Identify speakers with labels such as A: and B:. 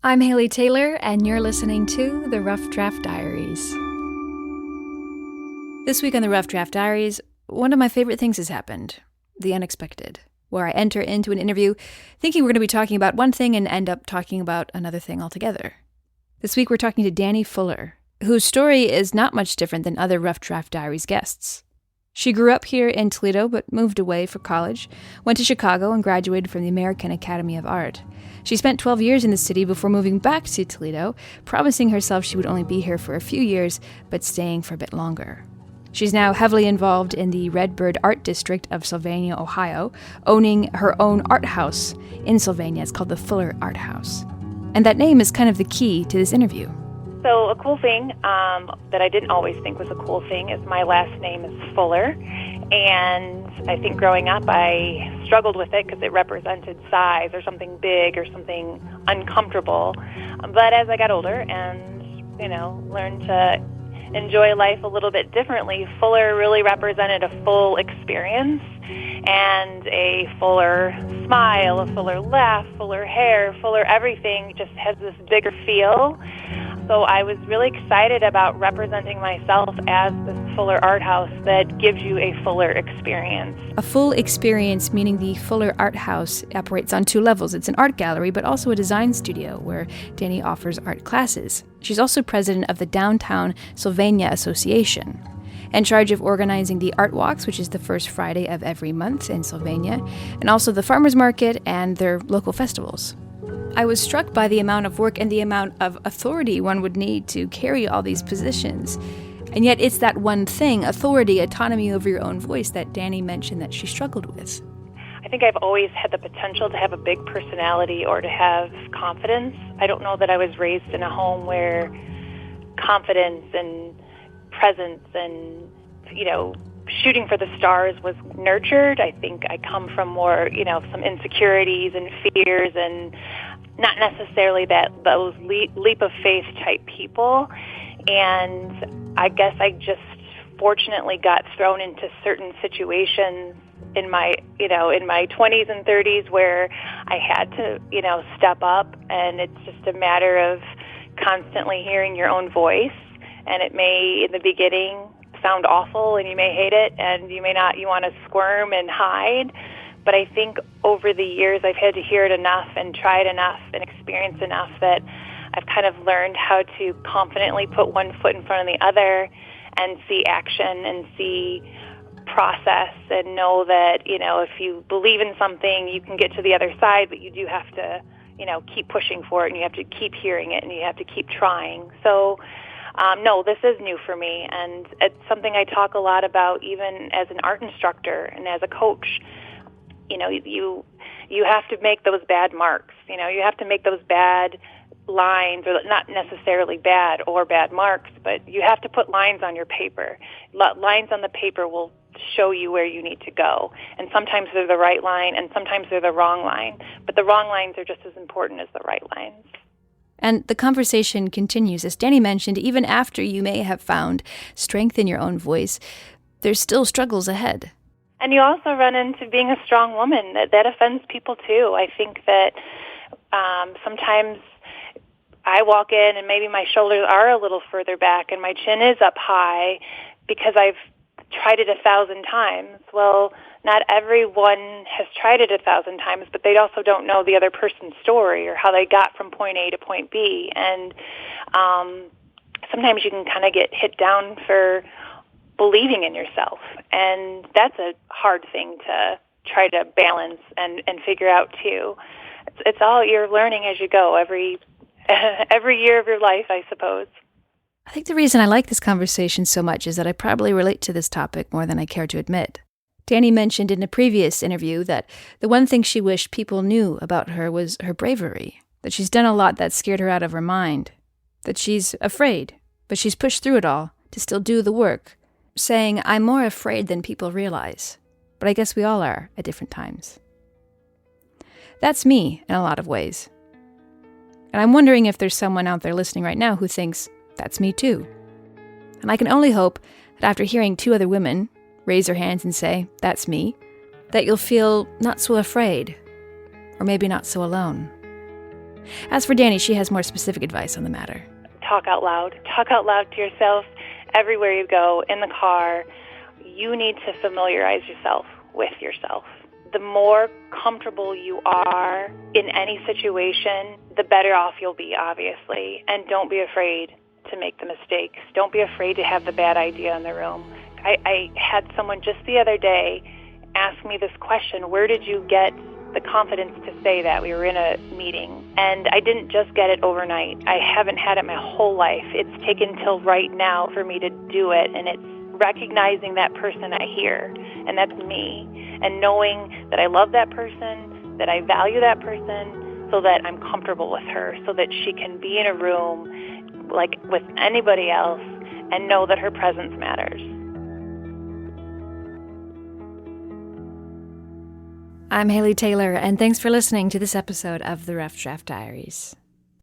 A: I'm Haley Taylor, and you're listening to the Rough Draft Diaries. This week on the Rough Draft Diaries, one of my favorite things has happened, the unexpected, where I enter into an interview thinking we're going to be talking about one thing and end up talking about another thing altogether. This week we're talking to Dani Fuller, whose story is not much different than other Rough Draft Diaries guests. She grew up here in Toledo but moved away for college, went to Chicago and graduated from the American Academy of Art. She spent 12 years in the city before moving back to Toledo, promising herself she would only be here for a few years, but staying for a bit longer. She's now heavily involved in the Redbird Art District of Sylvania, Ohio, owning her own art house in Sylvania. It's called the Fuller Art House. And that name is kind of the key to this interview.
B: So a cool thing that I didn't always think was a cool thing is my last name is Fuller. And I think growing up I struggled with it because it represented size or something big or something uncomfortable. But as I got older and, learned to enjoy life a little bit differently, Fuller really represented a full experience and a fuller smile, a fuller laugh, fuller hair, fuller everything. Just has this bigger feel. So I was really excited about representing myself as this Fuller Art House that gives you a fuller experience.
A: A full experience, meaning the Fuller Art House operates on two levels. It's an art gallery, but also a design studio where Dani offers art classes. She's also president of the Downtown Sylvania Association, in charge of organizing the Art Walks, which is the first Friday of every month in Sylvania, and also the farmers market and their local festivals. I was struck by the amount of work and the amount of authority one would need to carry all these positions. And yet it's that one thing, authority, autonomy over your own voice, that Dani mentioned that she struggled with.
B: I think I've always had the potential to have a big personality or to have confidence. I don't know that I was raised in a home where confidence and presence and, shooting for the stars was nurtured. I think I come from more, some insecurities and fears and not necessarily those leap of faith type people. And I guess I just fortunately got thrown into certain situations in my 20s and 30s where I had to, step up, and it's just a matter of constantly hearing your own voice. And it may, in the beginning, sound awful, and you may hate it, and you may not, you want to squirm and hide. But I think over the years I've had to hear it enough and try it enough and experience enough that I've kind of learned how to confidently put one foot in front of the other and see action and see process and know that, if you believe in something, you can get to the other side, but you do have to, keep pushing for it, and you have to keep hearing it, and you have to keep trying. So no, this is new for me, and it's something I talk a lot about even as an art instructor and as a coach. You have to make those bad marks. You have to make those bad lines, or not necessarily bad or bad marks, but you have to put lines on your paper. Lines on the paper will show you where you need to go, and sometimes they're the right line, and sometimes they're the wrong line, but the wrong lines are just as important as the right lines.
A: And the conversation continues. As Dani mentioned, even after you may have found strength in your own voice, there's still struggles ahead.
B: And you also run into being a strong woman. That offends people too. I think that sometimes I walk in and maybe my shoulders are a little further back and my chin is up high because I've tried it 1,000 times. Well, not everyone has tried it 1,000 times, but they also don't know the other person's story or how they got from point A to point B. And sometimes you can kind of get hit down for believing in yourself. And that's a hard thing to try to balance and figure out, too. It's all you're learning as you go, every year of your life, I suppose.
A: I think the reason I like this conversation so much is that I probably relate to this topic more than I care to admit. Dani mentioned in a previous interview that the one thing she wished people knew about her was her bravery, that she's done a lot that scared her out of her mind, that she's afraid, but she's pushed through it all to still do the work, saying, "I'm more afraid than people realize, but I guess we all are at different times." That's me in a lot of ways. And I'm wondering if there's someone out there listening right now who thinks, that's me too. And I can only hope that after hearing two other women raise their hands and say, that's me, that you'll feel not so afraid, or maybe not so alone. As for Danny, she has more specific advice on the matter.
B: Talk out loud. Talk out loud to yourself everywhere you go, in the car. You need to familiarize yourself with yourself. The more comfortable you are in any situation, the better off you'll be, obviously. And don't be afraid to make the mistakes. Don't be afraid to have the bad idea in the room. I had someone just the other day ask me this question: where did you get the confidence to say that? We were in a meeting, and I didn't just get it overnight. I haven't had it my whole life. It's taken till right now for me to do it, and it's recognizing that person I hear, and that's me, and knowing that I love that person, that I value that person, so that I'm comfortable with her, so that she can be in a room like with anybody else and know that her presence matters.
A: I'm Haley Taylor, and thanks for listening to this episode of the Rough Draft Diaries.